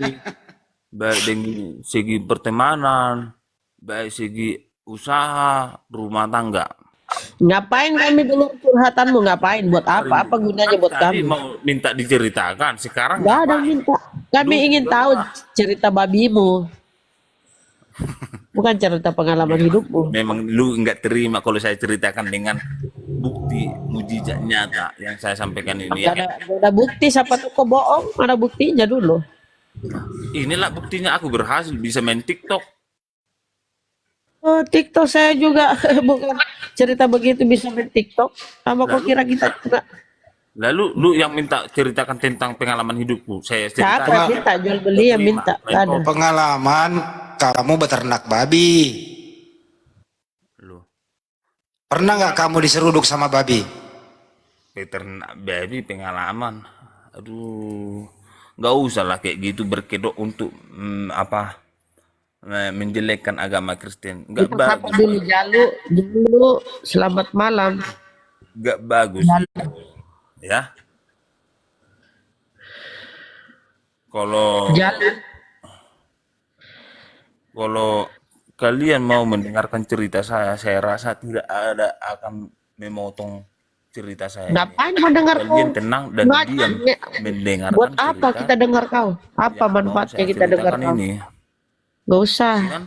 baik dari segi pertemanan, baik segi usaha, rumah tangga. Ngapain kami dengar curhatanmu? Ngapain? Buat apa? Apa gunanya Kan buat tadi kami? mau minta diceritakan, sekarang Nggak ada yang ngapain? minta. Kami Lu ingin tahu berdua cerita babimu, bukan cerita pengalaman memang hidupmu. memang lu nggak terima kalau saya ceritakan dengan bukti mujizat nyata yang saya sampaikan ini ya. Nggak ada bukti. Siapa tuh kau bohong? Ada buktinya dulu. Inilah buktinya aku berhasil bisa main TikTok. Oh, TikTok saya juga bukan cerita begitu bisa main TikTok. Apa kau Lalu kira kita juga? lalu lu yang minta ceritakan tentang pengalaman hidupku. Saya Siapa ceritain yang Pengal- minta jual nggak beli yang terima. minta? Main Nggak ada. oh, pengalaman kamu beternak babi. lu Pernah nggak kamu diseruduk sama babi? peternak baby pengalaman. Aduh, nggak usah lah kayak gitu berkedok untuk menjelekkan agama Kristen. Nggak Kita sapa bagus, dulu Jalu. Jalu, selamat malam. nggak bagus itu ya. Kalau Jalu. kalau kalian mau mendengarkan cerita saya rasa tidak ada akan memotong cerita saya ini. Ngapain mendengar kau? Kalian tenang dan Nggak- diam nggak- mendengarkan Buat apa cerita kita dengar kau? Apa yang mau manfaatnya saya kita dengar ceritakan kau? ini. Gak usah. Kan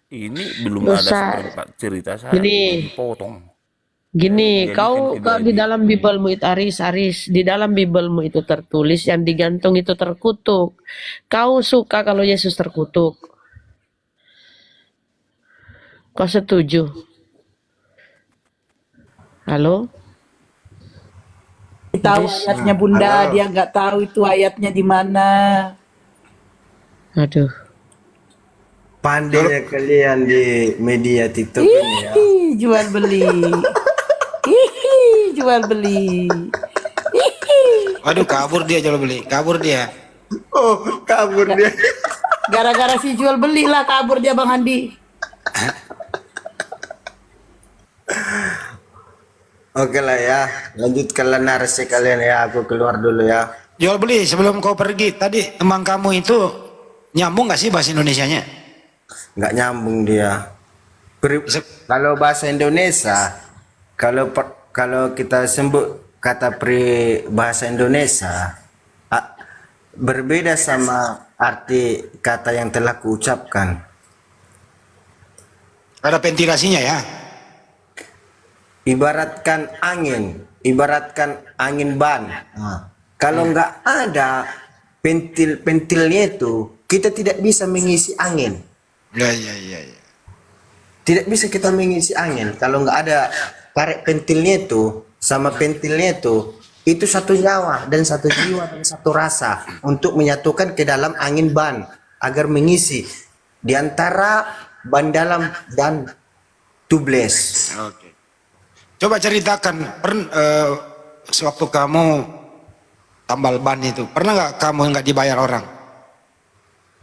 ini belum Nggak ada usah. seperempat cerita saya Gini. dipotong. Gini, Jadikan kau di kebahagiaan. dalam Bibelmu itu Aris, di dalam Bibelmu itu tertulis yang digantung itu terkutuk. Kau suka kalau Yesus terkutuk? Kau setuju? Halo? Tahu Aris? ayatnya Bunda, Halo. dia nggak tahu itu ayatnya di mana. Aduh. Pandainya kalian di media TikTok ini ya. Ih, jual beli. Ih, jual beli. Ih, Waduh, kabur dia jual beli, kabur dia. Oh, kabur dia. gara-gara si jual beli lah kabur dia Bang Handi. Oke lah ya, lanjutkanlah narasi kalian ya. Aku keluar dulu ya. Jual beli sebelum kau pergi tadi teman kamu itu nyambung nggak sih bahasa Indonesianya? Nggak nyambung dia. Se- Kalau bahasa Indonesia, kalau kita sebut kata bahasa Indonesia, berbeda sama arti kata yang telah kuucapkan. Ada ventilasinya ya. Ibaratkan angin ban. Nah, kalau nggak ada pentilnya itu, kita tidak bisa mengisi angin. Ya, ya, ya, ya. Tidak bisa kita mengisi angin kalau nggak ada karet pentilnya itu sama pentilnya itu satu nyawa dan satu jiwa dan satu rasa untuk menyatukan ke dalam angin ban agar mengisi di antara ban dalam dan tubles. Oke. Coba ceritakan sewaktu kamu tambal ban itu, pernah nggak kamu nggak dibayar orang?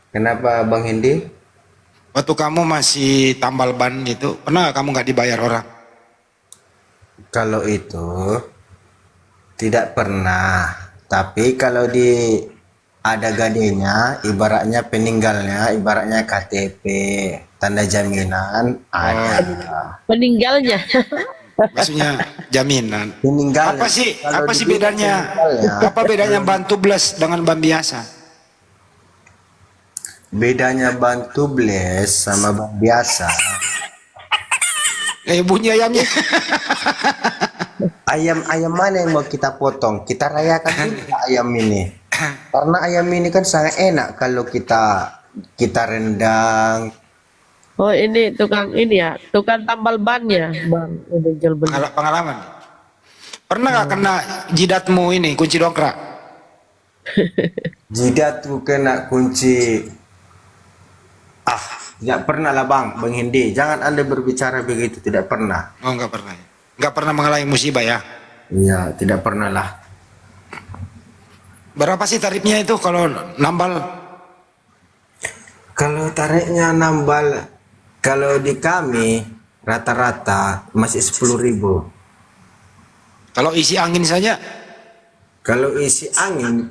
Kenapa Bang Hendi? Waktu kamu masih tambal ban itu, pernah nggak kamu nggak dibayar orang? Kalau itu tidak pernah. Tapi kalau ada gadenya, ibaratnya peninggalnya, ibaratnya KTP, tanda jaminan ada. Peninggalnya. Maksudnya jaminan. Peninggal. Apa sih Kalau apa sih dibilang bedanya? peninggalnya, Apa bedanya ban tubles dengan ban biasa? bedanya ban tubles sama ban biasa. Bunyi ayamnya. Ayam mana yang mau kita potong? Kita rayakan dulu ayam ini. Karena ayam ini kan sangat enak kalau kita rendang. Oh ini tukang ini ya, tukang tambal bannya, Bang. Udah jual beli. Pengalaman. Pernah nggak kena jidatmu ini kunci dongkrak? Jidat tuh kena kunci. Tidak pernah lah Bang Hendi. Jangan Anda berbicara begitu, tidak pernah. Oh, nggak pernah. Nggak pernah mengalami musibah ya? Iya, tidak pernah lah. Berapa sih tarifnya itu kalau nambal? Kalau tariknya nambal, kalau di kami rata-rata masih 10.000. Kalau isi angin saja? Kalau isi angin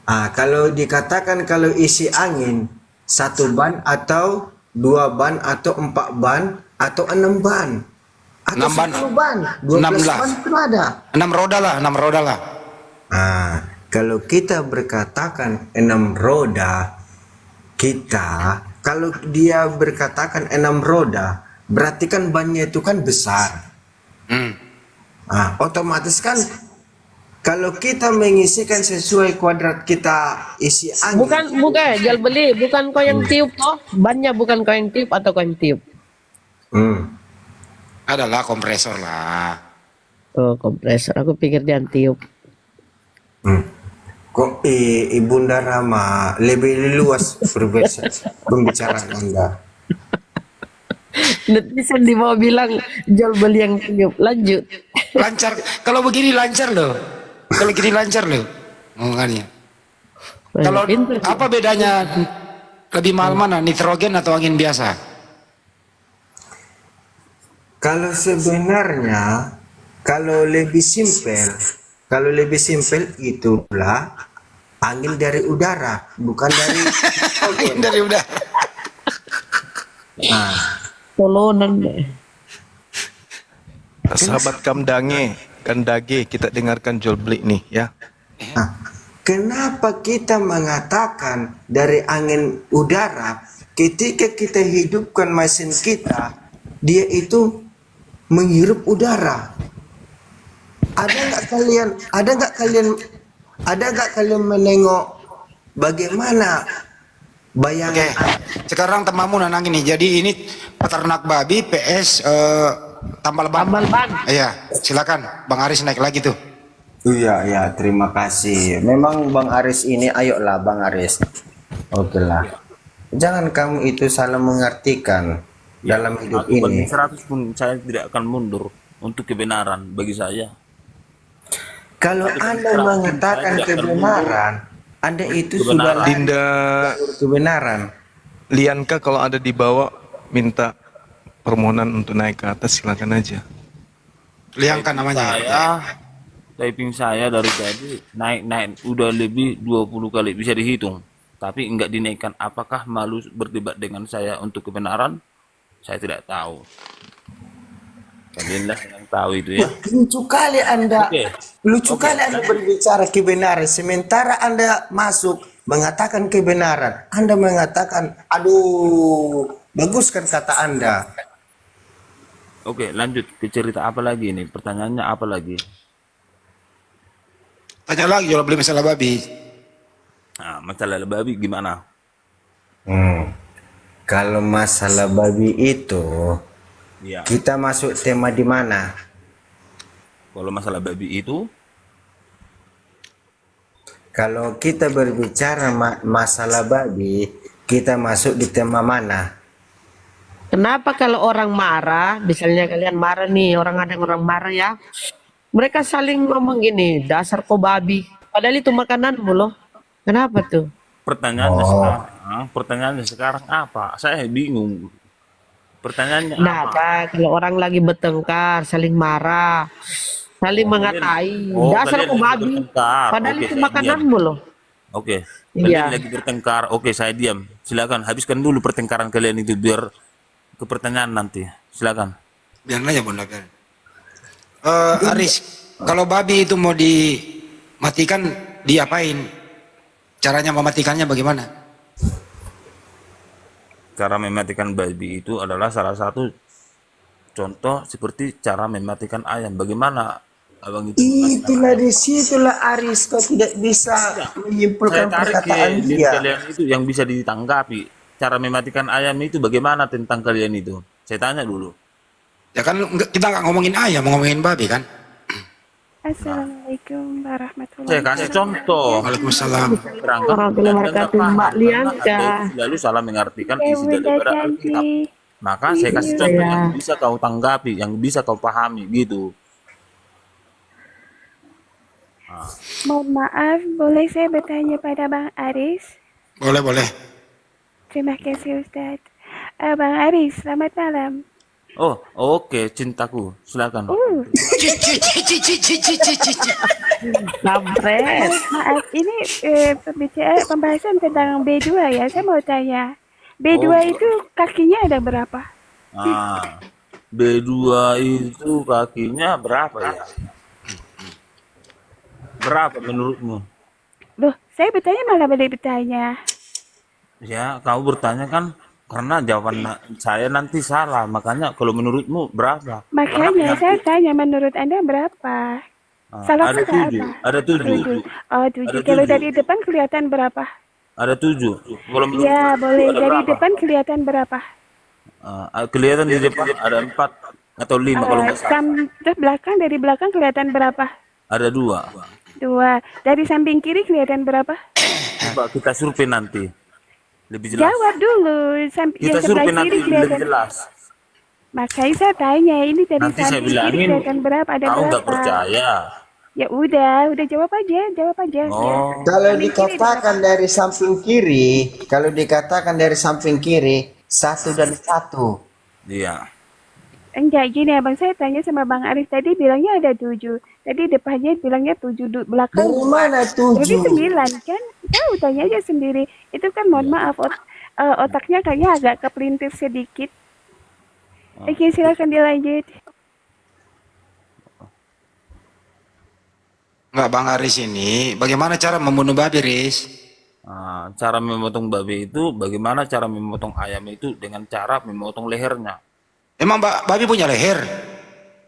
Kalau dikatakan kalau isi angin 1 ban atau 2 ban atau 4 ban atau 6 ban atau 6 ban. 10 ban, 12 ban pun ada. 6 roda lah, 6 roda lah. Kalau kita berkatakan 6 roda, kalau dia berkatakan 6 roda, berarti kan bannya itu kan besar. Otomatis kan kalau kita mengisikan sesuai kuadrat kita isi angin. Bukan, jual beli, bukan kau yang tiup toh. Bannya bukan kau yang tiup atau kau yang tiup. Adalah kompresor lah. Oh, kompresor. Aku pikir dia yang tiup. Kok Ibunda Rama lebih luas pembicaraan Anda. Netizen di bawah bilang jual beli yang tiup. Lanjut. Lancar. Kalau begini lancar loh. Kalau gini lancar loh. Ngomongannya. Kalau Pinter. apa bedanya lebih mahal mana, nitrogen atau angin biasa? Kalau sebenarnya kalau lebih simpel itulah angin dari udara, bukan dari Angin dari udara. Tolonan deh. Sahabat Kandage, kita dengarkan jual beli nih ya. Kenapa kita mengatakan dari angin udara ketika kita hidupkan mesin kita, dia itu menghirup udara? Ada nggak kalian menengok bagaimana bayangan? Sekarang temamu nanang ini. Jadi ini peternak babi PS tambal ban. Iya, silakan Bang Aris naik lagi tuh. Iya, terima kasih. Memang Bang Aris ini, ayolah Bang Aris. Oke lah. Jangan kamu itu salah mengartikan dalam hidup Aku bagi ini. 100 pun saya tidak akan mundur untuk kebenaran bagi saya. Kalau Anda mengatakan kebenaran, Anda itu sudah Dinda kebenaran. Lianka kalau ada di bawah minta permohonan untuk naik ke atas, silakan aja. Liangkan namanya. Typing saya dari tadi naik udah lebih 20 kali bisa dihitung. Tapi enggak dinaikkan. Apakah malu berdebat dengan saya untuk kebenaran? Saya tidak tahu. Kalian lah yang tahu itu ya. Lucu kali Anda. Oke. Lucu kali Anda berbicara kebenaran. Sementara Anda masuk mengatakan kebenaran. Anda mengatakan, aduh, bagus kan kata Anda. Oke, lanjut ke cerita apa lagi nih? Pertanyaannya apa lagi? Tanya lagi jual beli masalah babi. Nah, masalah babi gimana? Kalau masalah babi itu, Ya, kita masuk tema di mana? kalau masalah babi itu, Kalau kita berbicara masalah babi, kita masuk di tema mana? Kenapa kalau orang marah, misalnya kalian marah nih, ada orang marah ya, mereka saling ngomong gini, dasar kau babi. Padahal itu makananmu loh. Kenapa tuh? pertanyaannya sekarang apa? Saya bingung. Pertanyaannya Nah, apa? kalau orang lagi bertengkar, saling marah, saling mengatai, dasar kalian kau lagi babi. bertengkar. Padahal Oke, itu saya makananmu loh. Oke, Iya. kalian lagi bertengkar. Oke, saya diam. Silakan habiskan dulu pertengkaran kalian itu biar ke pertanyaan nanti. Silakan. Biar aja Bunda kan. Aris, kalau babi itu mau dimatikan, diapain? Caranya mematikannya bagaimana? Cara mematikan babi itu adalah salah satu contoh seperti cara mematikan ayam. Bagaimana abang itu? Itulah disitulah Aris, kau tidak bisa menyimpulkan Saya tarik ke perkataan diri dia. kalian itu yang bisa ditanggapi. Cara mematikan ayam itu bagaimana tentang kalian itu? Saya tanya dulu. Ya kan kita nggak ngomongin ayam, mau ngomongin babi kan? Assalamualaikum warahmatullahi Saya kasih contoh. Waalaikumsalam. Berangkat Warahmatullahi dan wabarakatuh, paham. Mbak Karena Lianka. Anda itu selalu salah mengartikan isi Dewi daripada janji. Alkitab. Maka saya kasih contoh Iya. yang bisa kau tanggapi, yang bisa kau pahami gitu. Mohon maaf, boleh saya bertanya pada Bang Aris? Boleh. Terima kasih Ustadz. Bang Aris, selamat malam. Oh, oke, cintaku. Silakan. Ci, ci, ci, ci, ci, ci, ci, ci, ci, ci. Kampret. Maaf, ini pembahasan tentang B2 ya. Saya mau tanya. B2 Oh, itu kakinya ada berapa? ah, B2 itu kakinya berapa ya? Berapa menurutmu? Loh, saya bertanya malah balik bertanya. Ya, kamu bertanya kan karena jawaban saya nanti salah. Makanya kalau menurutmu berapa? Makanya Berapa? saya tanya menurut Anda berapa? Ah, Salah ada kata tujuh, apa? ada tujuh, 7. Oh, 7. ada Kalau tujuh, dari depan kelihatan berapa? ada tujuh. Kalau menurutmu Ya, boleh. ada Dari berapa? depan kelihatan berapa? Kelihatan di depan ada 4 atau 5 kalau nggak salah. Terus belakang, dari belakang kelihatan berapa? Ada 2. 2. Dari samping kiri kelihatan berapa? Coba kita survei nanti lebih jelas. Jawab dulu. Yang Kita sebelah survei kiri nanti lebih kelihatan. jelas. Makanya saya tanya, ini dari Nanti saya samping kiri bilangin, kelihatan berapa? Ada kau nggak berapa? percaya. Ya udah jawab aja, jawab aja. Ya. Oh, Kalau Samping kiri dikatakan dari samping kiri, kalau dikatakan dari samping kiri, 1 dan 1. iya. Enggak, gini abang, saya tanya sama Bang Arif tadi bilangnya ada 7. Tadi depannya bilangnya 7, belakang Dari 2. mana Berarti 7? 9 kan? Tahu, tanya aja sendiri. Itu kan mohon maaf, otaknya kayaknya agak kepelintir sedikit. Oke, silakan dilanjut. Enggak, Bang Aris ini bagaimana cara membunuh babi, Riz? Nah, cara memotong babi itu, bagaimana cara memotong ayam itu dengan cara memotong lehernya. Emang babi punya leher?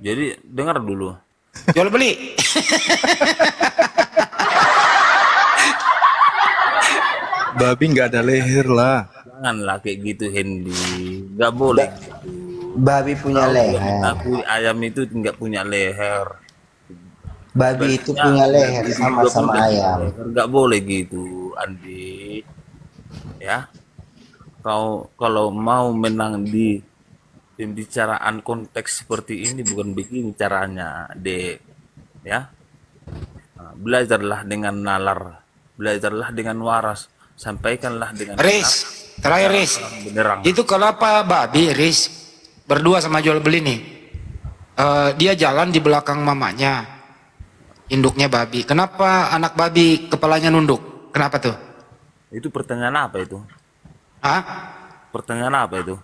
Jadi dengar dulu. Jual beli. Babi nggak ada leher lah. Janganlah kayak gitu, Hendy. Nggak boleh. Babi punya leher. Aku ayam itu nggak punya leher. Babi itu Ya, punya leher juga sama-sama punya ayam. leher. Nggak boleh gitu, Andi. Ya, kau kalau mau menang di pembicaraan konteks seperti ini bukan begini caranya, Dek. Ya, nah, belajarlah dengan nalar, belajarlah dengan waras, sampaikanlah dengan Riz, terakhir Riz. benerang. Itu kenapa babi, Riz, berdua sama jual beli nih? Dia jalan di belakang mamanya, induknya babi. Kenapa anak babi kepalanya nunduk? Kenapa tuh? Itu pertanyaan apa itu? Hah? Pertanyaan apa itu?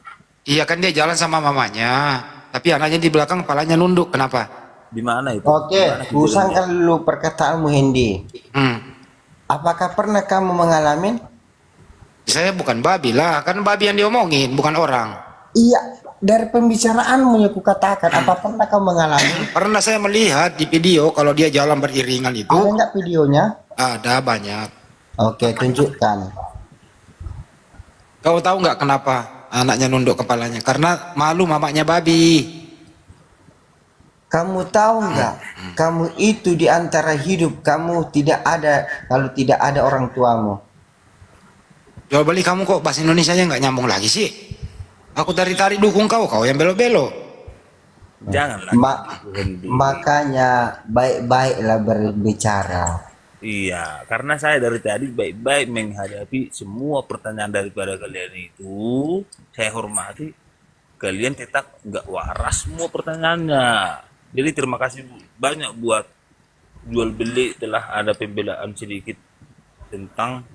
Iya kan dia jalan sama mamanya, tapi anaknya di belakang kepalanya nunduk. Kenapa? Di mana itu? Oke, Di mana usangkan dulu perkataanmu Hendy. Hmm. Apakah pernah kamu mengalami? Saya bukan babi lah, kan babi yang diomongin, bukan orang. Iya, dari pembicaraanmu yang kukatakan, apa pernah kamu mengalami? Pernah saya melihat di video kalau dia jalan beriringan itu, Ada nggak videonya? ada banyak. Oke, tunjukkan. Kau tahu nggak kenapa anaknya nunduk kepalanya? Karena malu mamanya babi. Kamu tahu nggak? Kamu itu di antara hidup kamu tidak ada kalau tidak ada orang tuamu. Jual beli kamu kok bahasa Indonesianya nggak nyambung lagi sih? Aku tarik-tarik dukung kau, kau yang belo-belo. Janganlah. gitu, Hendy. Makanya baik-baiklah berbicara. Iya, karena saya dari tadi baik-baik menghadapi semua pertanyaan daripada kalian itu. Saya hormati. Kalian tetap nggak waras semua pertanyaannya. Jadi terima kasih banyak buat jual beli telah ada pembelaan sedikit tentang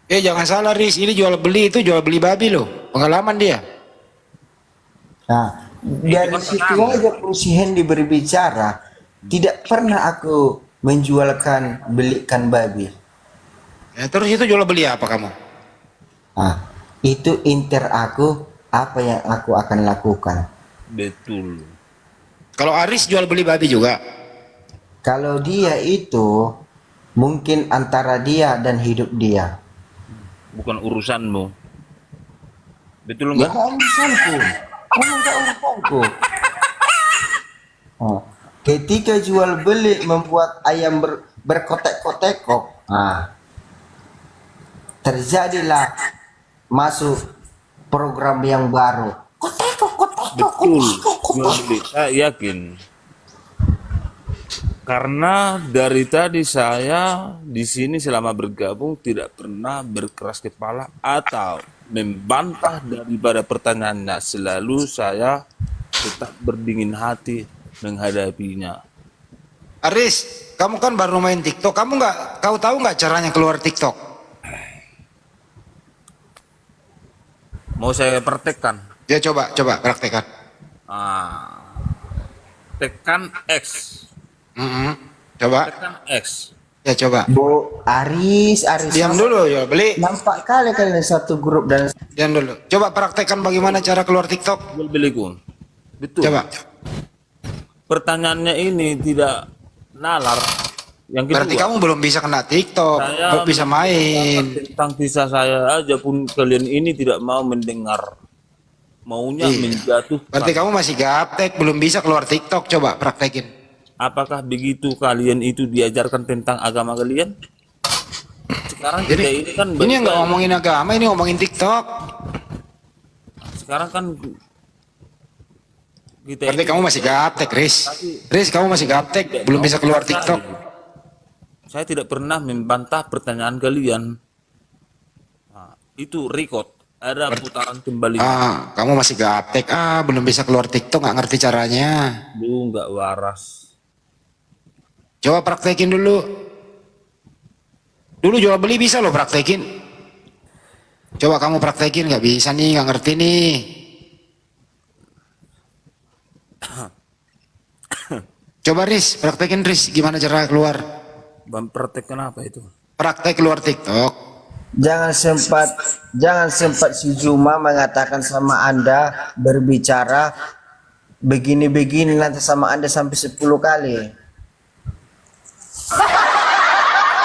Jangan salah Riz, ini jual beli itu jual beli babi loh. Pengalaman dia. Nah, dari situ aja pun si Hendy berbicara. Tidak pernah aku menjualkan belikan babi. Ya, terus itu jual beli apa kamu? Nah, itu inter aku apa yang aku akan lakukan. betul. Kalau Aris jual beli babi juga. Kalau dia itu mungkin antara dia dan hidup dia. Bukan urusanmu. Betul Ya nggak? nggak urusanku. Kamu nggak urusanku. Oh. Ketika jual beli membuat ayam berkotek-kotekok, terjadilah masuk program yang baru. Betul. Jual beli. Saya yakin. Karena dari tadi saya di sini selama bergabung tidak pernah berkeras kepala atau membantah daripada pertanyaannya. Selalu saya tetap berdingin hati menghadapinya. Aris, kamu kan baru main TikTok. Kau tahu nggak caranya keluar TikTok? Mau saya praktekkan. Ya coba praktekkan. Ah, tekan X. Coba. Tekan X. Ya coba. Bu Aris, Diam dulu ya, beli. nampak kali kalian satu grup dan Diam dulu. Coba praktekkan bagaimana cara keluar TikTok. Jual beliku. Betul. Coba. Pertanyaannya ini tidak nalar. Yang kedua, Berarti kamu belum bisa kena TikTok, saya belum bisa main. tentang kisah saya aja pun kalian ini tidak mau mendengar. Maunya Iya. menjatuhkan. Berarti kamu masih gaptek, belum bisa keluar TikTok. Coba praktekin. Apakah begitu kalian itu diajarkan tentang agama kalian? Sekarang kita ini kan Ini nggak ngomongin agama, ini ngomongin TikTok. sekarang kan kita Berarti ini kamu masih gaptek, Riz. Riz, kamu masih gaptek, belum bisa keluar TikTok. Saya tidak pernah membantah pertanyaan kalian. Nah, itu record. Ada putaran kembali. Kamu masih gaptek. Belum bisa keluar TikTok, nggak ngerti caranya. Lu nggak waras. Coba praktekin dulu. Dulu jual beli bisa loh praktekin. Coba kamu praktekin, nggak bisa nih, nggak ngerti nih. Coba Riz, praktekin Riz, gimana cara keluar? Praktekkan apa itu? Praktek keluar TikTok. jangan sempat si Zuma mengatakan sama Anda berbicara begini-begini nanti sama Anda sampai 10 kali.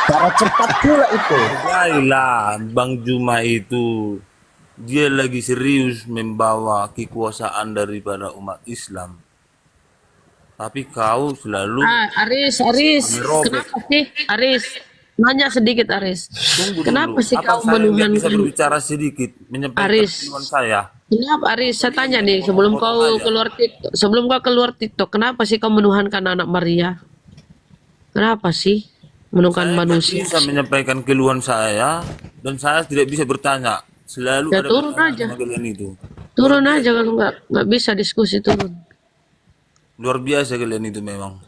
Cara cepat pula itu. Baiklah, Bang Juma itu dia lagi serius membawa kekuasaan daripada umat Islam. Tapi kau selalu Aris, merobek. kenapa sih? Aris, nanya sedikit Aris. Tunggu Kenapa dulu. sih Apa kau saya nggak bisa menuhankan? berbicara sedikit menyampaikan Aris. keluhan saya? Kenapa Aris? Saya tanya nih sebelum kau keluar TikTok, kenapa sih kau menuhankan anak Maria? Kenapa sih menuhankan Saya nggak manusia? bisa menyampaikan keluhan saya dan saya tidak bisa bertanya. Selalu Ya, ada turun pertanyaan aja. sama kalian itu. Turun aja kalau nggak bisa diskusi turun. Luar biasa kalian itu memang.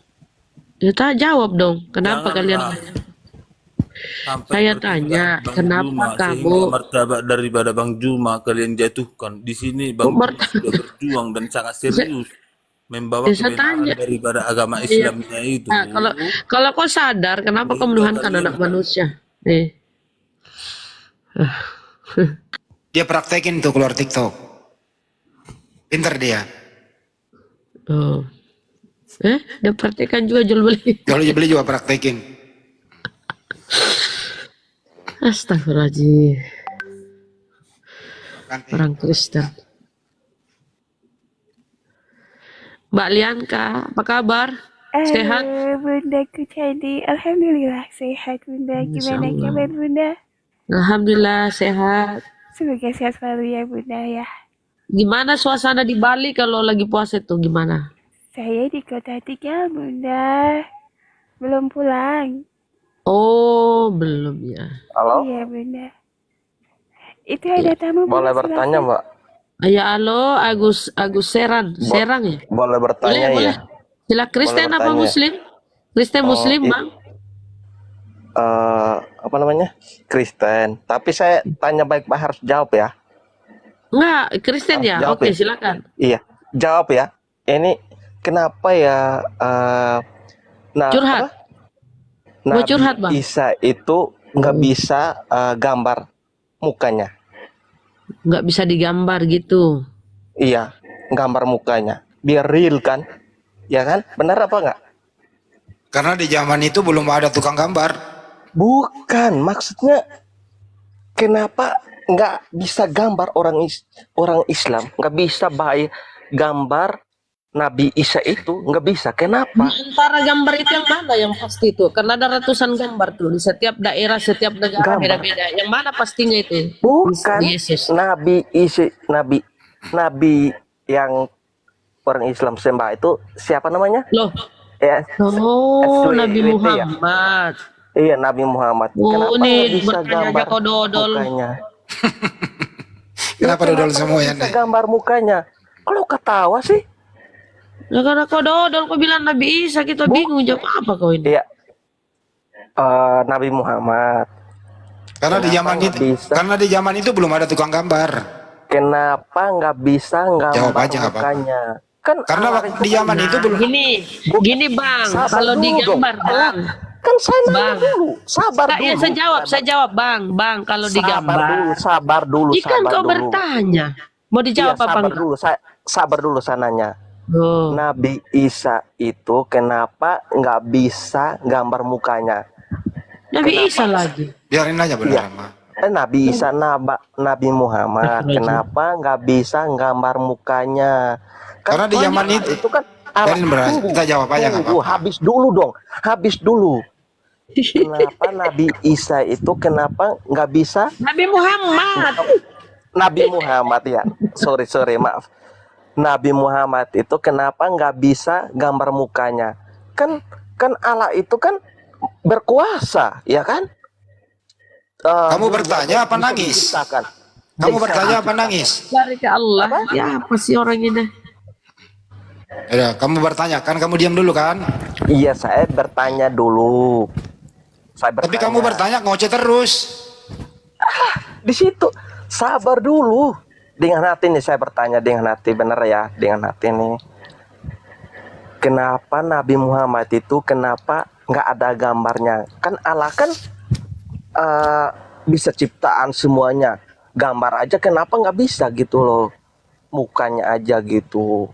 Ya tak jawab dong. Kenapa Janganlah. kalian? Sampai Saya berdebat tanya, Bang kenapa Juma, kamu- sehingga martabat daripada Bang Juma kalian jatuhkan. Di sini Bang Juma martabat? sudah berjuang dan sangat serius membawa Ya, saya kebenaran tanya. daripada agama Islamnya itu. Nah, kalau kau sadar, kenapa kau menuhankan anak manusia? Dia praktekin tuh keluar TikTok. Pinter dia. Oh. Dia praktekkan juga jual beli. Kalau dia beli juga praktekin. Astagfirullahaladzim. Ganti. Orang Kristen. Mbak Lianka, apa kabar? Sehat? Bundaku jadi alhamdulillah sehat Bunda. Masya Gimana Allah. kabar Bunda? Alhamdulillah sehat. Semoga sehat selalu ya Bunda ya. Gimana suasana di Bali kalau lagi puasa itu gimana? Saya di kota Tegal Bunda. Belum pulang. Oh, belum ya. Halo, Iya Bunda. Itu ada tamu Bunda, boleh bertanya silakan. Mbak? Ya halo, Agus Serang ya? Boleh bertanya Boleh. ya? Sila Kristen apa bertanya. Muslim? Kristen Muslim, i- Bang? Apa namanya? Kristen. Tapi saya tanya baik-baik harus jawab ya. Enggak, Kristen ya? Jawab Oke, ya. silakan. Iya, jawab ya. Ini kenapa ya? Curhat. apa? Mau Nabi curhat, Bang? Isa itu nggak bisa gambar mukanya. Nggak bisa digambar gitu. Iya, gambar mukanya. Biar real kan? Ya kan? Benar apa nggak? Karena di zaman itu belum ada tukang gambar. Bukan, maksudnya kenapa nggak bisa gambar orang Islam, nggak bisa baik gambar Nabi Isa itu nggak bisa. Kenapa? Antara gambar itu yang mana yang pasti itu? Karena ada ratusan gambar tuh di setiap daerah, setiap negara Gambar. beda-beda. Yang mana pastinya itu? Bukan Yesus. Nabi Isa, Nabi yang orang Islam sembah itu siapa namanya? Loh, Ya, oh, Nabi ya. Muhammad. Iya, Nabi Muhammad. Oh, Kenapa nih, nggak bisa bertanya aja gambar kau dodol. mukanya? Kenapa dodol semua ya, Bisa Nek? gambar mukanya. Kalau ketawa sih, Nah, karena kau dodol, kau bilang Nabi Isa, kita bingung jawab apa kau ini. Iya, Nabi Muhammad. Karena di zaman itu belum ada tukang gambar. Kenapa nggak bisa Jawab gambar aja, nggak apa-apa. mukanya? Kan Karena Allah waktu itu di zaman itu belum. Gini bang, Sabar kalau dulu digambar dong. bang. Kan saya nanya Bang. dulu, sabar Ya, dulu. saya jawab bang, kalau digambar. Sabar dulu. Ikan kau dulu. bertanya, mau dijawab Iya, apa sabar enggak? dulu, sabar dulu saya nanya. Oh. Nabi Isa itu kenapa nggak bisa gambar mukanya? Nabi Isa lagi. Biarin aja beneran mah. Nabi Isa, Nabi Muhammad, kenapa nggak bisa gambar mukanya? Karena di zaman itu kan biarin beneran. Kita jawab aja nggak tunggu, apa-apa. habis dulu. Kenapa Nabi Isa itu kenapa nggak bisa? Nabi Muhammad. Nabi Muhammad ya, sorry maaf. Nabi Muhammad itu kenapa nggak bisa gambar mukanya? Kan Allah itu kan berkuasa, ya kan? Kamu bertanya apa nangis? Kamu bertanya apa nangis? Lari ke Allah. Ya apa sih orang ini? Ya, kamu bertanya kan? Kamu diam dulu kan? Iya, saya bertanya dulu. Tapi kamu bertanya ngoceh terus. Di situ sabar dulu. Dengan hati nih saya bertanya, dengan hati, bener ya, dengan hati nih. Kenapa Nabi Muhammad itu kenapa nggak ada gambarnya? Kan Allah kan bisa ciptaan semuanya. Gambar aja kenapa nggak bisa gitu loh? Mukanya aja gitu.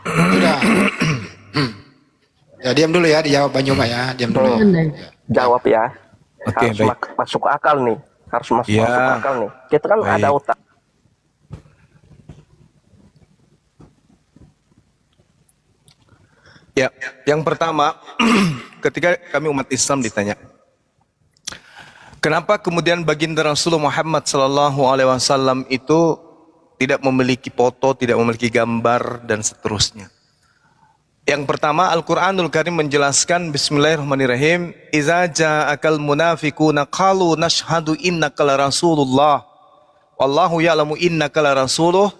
Sudah. Ya diam dulu ya, dijawab Banyuma ya, diam dulu. Jawab ya. Oke, Harus baik. masuk akal nih. Harus masuk Ya. akal nih. Kita kan Baik. ada otak. Ya, yang pertama, ketika kami umat Islam ditanya, kenapa kemudian baginda Rasulullah Muhammad SAW itu tidak memiliki foto, tidak memiliki gambar, dan seterusnya. Yang pertama, Al-Quranul Karim menjelaskan, Bismillahirrahmanirrahim, Iza ja'akal munafikuna qalu nashhadu innaka la Rasulullah, wallahu ya'lamu innaka la rasuluh,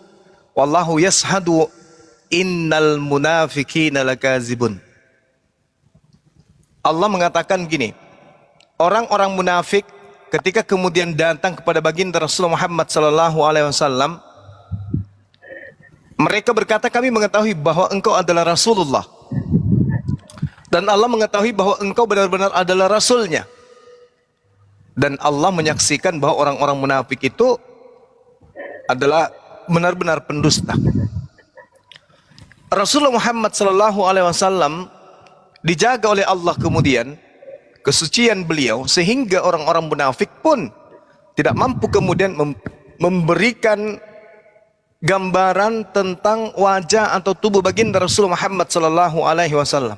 wallahu yashhadu innal munafikina lakazibun. Allah mengatakan gini, orang-orang munafik ketika kemudian datang kepada baginda Rasulullah Muhammad SAW, mereka berkata, kami mengetahui bahwa engkau adalah Rasulullah, dan Allah mengetahui bahwa engkau benar-benar adalah Rasulnya. Dan Allah menyaksikan bahwa orang-orang munafik itu adalah benar-benar pendusta. Rasulullah Muhammad SAW dijaga oleh Allah kemudian kesucian beliau, sehingga orang-orang munafik pun tidak mampu kemudian memberikan gambaran tentang wajah atau tubuh baginda Rasulullah Muhammad SAW.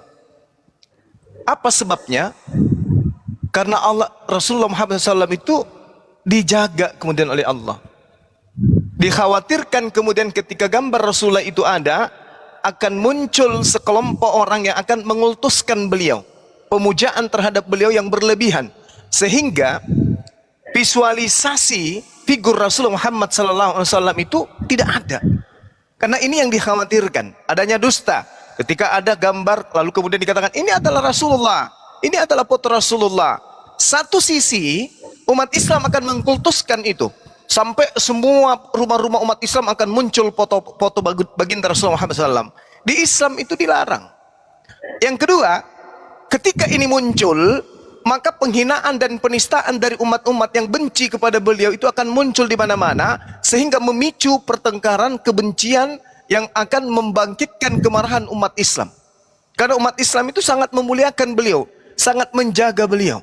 Apa sebabnya? Karena Rasulullah Muhammad SAW itu dijaga kemudian oleh Allah. Dikhawatirkan kemudian ketika gambar Rasulullah itu ada, akan muncul sekelompok orang yang akan mengultuskan beliau, pemujaan terhadap beliau yang berlebihan, sehingga visualisasi figur Rasulullah Muhammad SAW itu tidak ada. Karena ini yang dikhawatirkan, adanya dusta. Ketika ada gambar lalu kemudian dikatakan ini adalah Rasulullah, ini adalah foto Rasulullah. Satu sisi umat Islam akan mengkultuskan itu, sampai semua rumah-rumah umat Islam akan muncul foto baginda Rasulullah Muhammad SAW. Di Islam itu dilarang. Yang kedua, ketika ini muncul, maka penghinaan dan penistaan dari umat-umat yang benci kepada beliau itu akan muncul di mana-mana, sehingga memicu pertengkaran, kebencian yang akan membangkitkan kemarahan umat Islam. Karena umat Islam itu sangat memuliakan beliau, sangat menjaga beliau.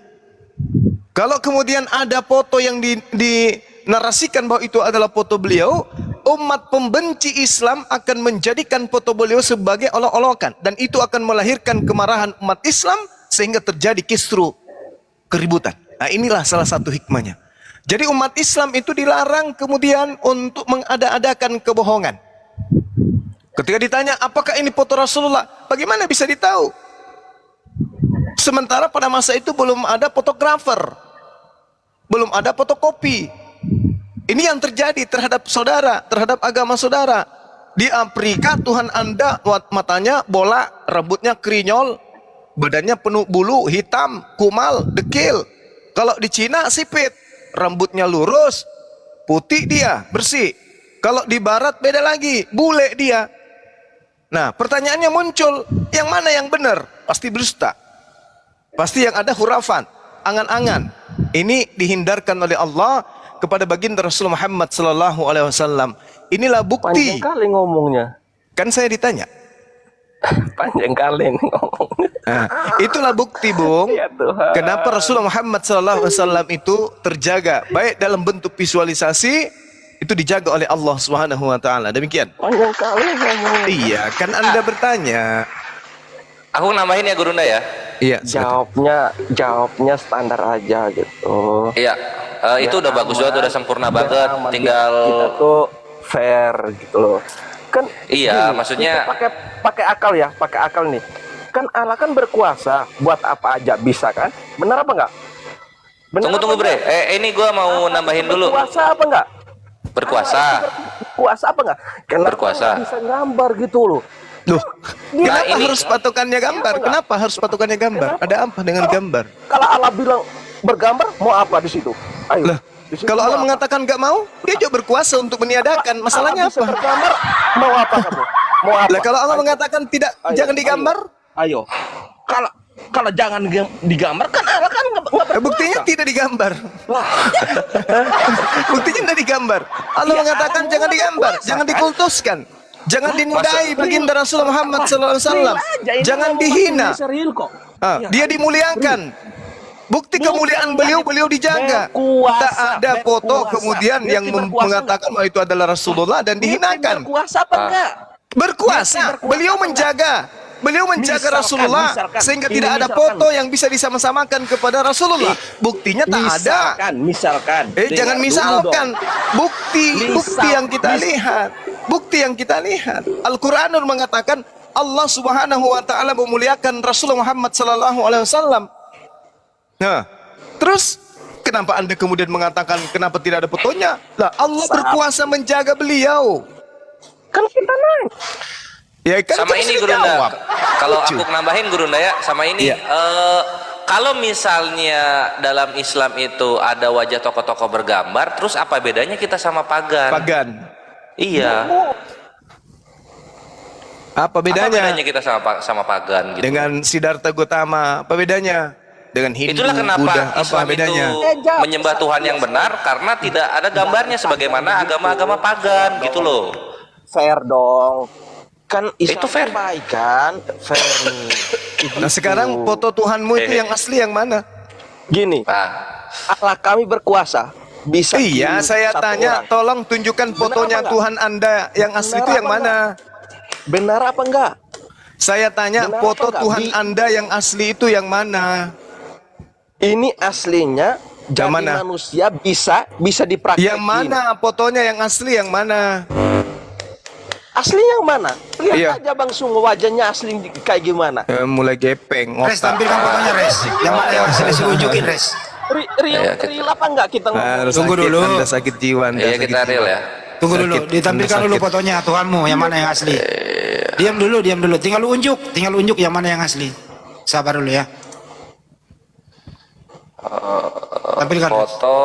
Kalau kemudian ada foto yang dinarasikan bahwa itu adalah foto beliau, umat pembenci Islam akan menjadikan foto beliau sebagai olok-olokan, dan itu akan melahirkan kemarahan umat Islam sehingga terjadi kisru, keributan. Nah, inilah salah satu hikmahnya. Jadi umat Islam itu dilarang kemudian untuk mengada-adakan kebohongan. Ketika ditanya apakah ini foto Rasulullah, bagaimana bisa ditahu? Sementara pada masa itu belum ada fotografer, belum ada fotokopi. Ini yang terjadi terhadap saudara, terhadap agama saudara. Di Afrika Tuhan Anda matanya bola, rambutnya krinyol, badannya penuh bulu, hitam, kumal, dekil. Kalau di Cina sipit, rambutnya lurus, putih dia, bersih. Kalau di barat beda lagi, bule dia. Nah, pertanyaannya muncul, yang mana yang benar? Pasti dusta. Pasti yang ada hurafan, angan-angan. Ini dihindarkan oleh Allah kepada baginda Rasul Muhammad sallallahu alaihi wasallam. Inilah bukti. Panjang kali ngomongnya. Kan saya ditanya. Panjang kali ngomongnya. Nah, itulah bukti, Bung. Ya Tuhan. Kenapa Rasulullah Muhammad SAW itu terjaga baik dalam bentuk visualisasi itu dijaga oleh Allah Subhanahu wa taala. Demikian. Panjang kali ngomongnya. Iya, kan Anda bertanya. Aku nambahin ya Gurunda ya. Iya, silakan. Jawabnya standar aja gitu. Iya, itu udah bagus banget, udah sempurna banget. Tinggal kita tuh fair gitu loh. Kan iya, gini, maksudnya kita pakai akal ya, pakai akal nih. Kan Allah kan berkuasa buat apa aja bisa kan? Benar apa enggak? tunggu Bre. Ini gua mau nambahin dulu. Berkuasa apa enggak? Berkuasa. Berkuasa apa enggak? Kenapa Berkuasa. nggak bisa gambar gitu loh? Loh, kenapa ini- harus patokannya gambar? Kenapa harus patokannya gambar? Ada apa dengan gambar? Kalau Allah bilang bergambar, mau apa di situ? Ayo. Lah, di situ kalau mau Allah apa? mengatakan nggak mau, dia juga berkuasa untuk meniadakan. Masalahnya Allah bisa apa? bergambar, mau apa kamu? Mau apa? Lah kalau Allah mengatakan tidak, Ayo, jangan digambar, Ayo. Kalau jangan digambar kan Allah kan nggak berkuasa. buktinya tidak digambar. Buktinya tidak digambar. Allah mengatakan jangan digambar, jangan dikultuskan, jangan dinodai baginda Rasulullah Muhammad SAW, jangan dihina. Ah, dia dimuliakan. Bukti kemuliaan beliau dijaga. Tak ada foto kemudian yang mengatakan bahwa itu adalah Rasulullah dan dihinakan. Berkuasa apa enggak? Berkuasa, beliau menjaga. Beliau menjaga Rasulullah sehingga tidak ada foto yang bisa disama-samakan kepada Rasulullah. Buktinya tak ada. Misalkan. Jangan misalkan. Bukti yang kita lihat. Bukti yang kita lihat. Al-Qur'anul mengatakan Allah Subhanahu wa taala memuliakan Rasulullah Muhammad sallallahu alaihi wasallam. Nah, terus kenapa Anda kemudian mengatakan kenapa tidak ada fotonya? Lah, Allah berkuasa menjaga beliau. Kan kita naik. Ya kan Sama itu ini bisa Gurunda. dijawab. Kalau Lucu. aku nambahin Gurunda ya, sama ini. Iya. Kalau misalnya dalam Islam itu ada wajah tokoh-tokoh bergambar, terus apa bedanya kita sama pagan? Pagan. Iya. Apa bedanya? Apa bedanya kita sama pagan gitu? Dengan Siddhartha Gautama, apa bedanya? Dengan Hindu, Itulah kenapa Buddha, apa Islam bedanya? itu menyembah Tuhan yang benar karena tidak ada gambarnya sebagaimana agama-agama pagan gitu loh. Fair dong. Kan Islam Itu fair. baik kan? Fair nih. Nah sekarang foto Tuhanmu itu yang asli yang mana? Gini, Nah, Allah kami berkuasa. Bisa Iya, kirim saya satu tanya, orang. tolong tunjukkan fotonya apa enggak? Tuhan Anda yang asli itu Benar yang apa mana? Benar apa enggak? Saya tanya, Benar foto apa enggak? Tuhan Anda yang asli itu yang mana? Ini aslinya jadi mana? manusia bisa dipraktekin. Yang mana fotonya yang asli yang mana? Asli yang mana? Lihat Iya. aja Bang Sungo wajahnya asli kayak gimana. Mulai gepeng, Res, otak. tampilkan fotonya, Res. Yang mana yang asli tunjukin, Res. Real apa enggak kita ngomong? Tunggu Tunggu dulu. Anda sakit jiwa, Anda iya sakit kita real jiwa. ya. Tunggu dulu, Sakit, ditampilkan Anda dulu sakit. fotonya Tuhanmu yang mana yang asli. Diam dulu, diam dulu. Tinggal lu unjuk yang mana yang asli. Sabar dulu ya. Tampilkan. Foto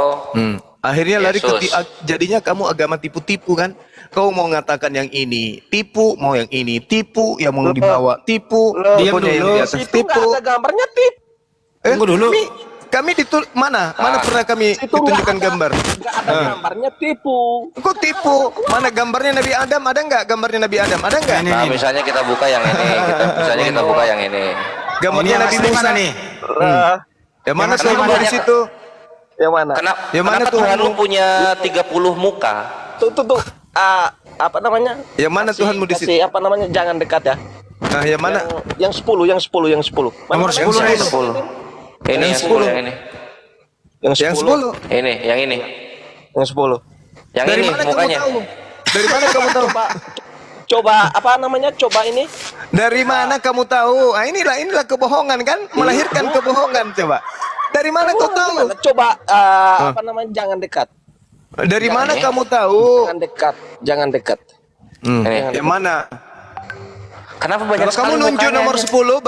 Akhirnya lari ke Yesus. jadinya kamu agama tipu-tipu kan? Kau mau ngatakan yang ini, tipu, mau yang ini, tipu, yang mau dibawa, tipu, Diam pokoknya yang dulu. di atas Itu tipu. enggak ada gambarnya tip. Tunggu dulu. Kami mana pernah kami Itu ditunjukkan enggak gambar? Enggak ada gambarnya tipu. Kok tipu? Mana gambarnya Nabi Adam? Ada nggak gambarnya Nabi Adam? Ada nggak? Nah, misalnya kita buka yang ini, kita buka yang ini. Ini Gambarnya yang Nabi asli Musa mana nih? Yang mana Yang asli Tuhanmu mana? di situ? Yang mana? Yang mana Kenapa Tuhan Tuhanmu? lu punya 30 muka? Tuh. Apa namanya? Yang mana Tuhanmu di situ? Kasih apa namanya? Jangan dekat ya. Nah, yang mana? Yang 10. Nomor 10, Res. 10. Ini yang 10 yang ini. Yang Yang 10. 10. Ini, yang ini. Yang 10. Yang Dari ini mana mukanya. kamu tahu? Dari mana kamu tahu? Coba apa namanya? Coba ini. Dari mana kamu tahu? Ah, inilah kebohongan kan? Melahirkan kebohongan coba. Dari mana kau tahu? Coba apa namanya? Jangan dekat. Dari Yang mana ini. kamu tahu? Jangan dekat. Ini. Yang mana? Kenapa banyak Kalau kamu sekali nunjuk mukanya nomor aja? 10 berarti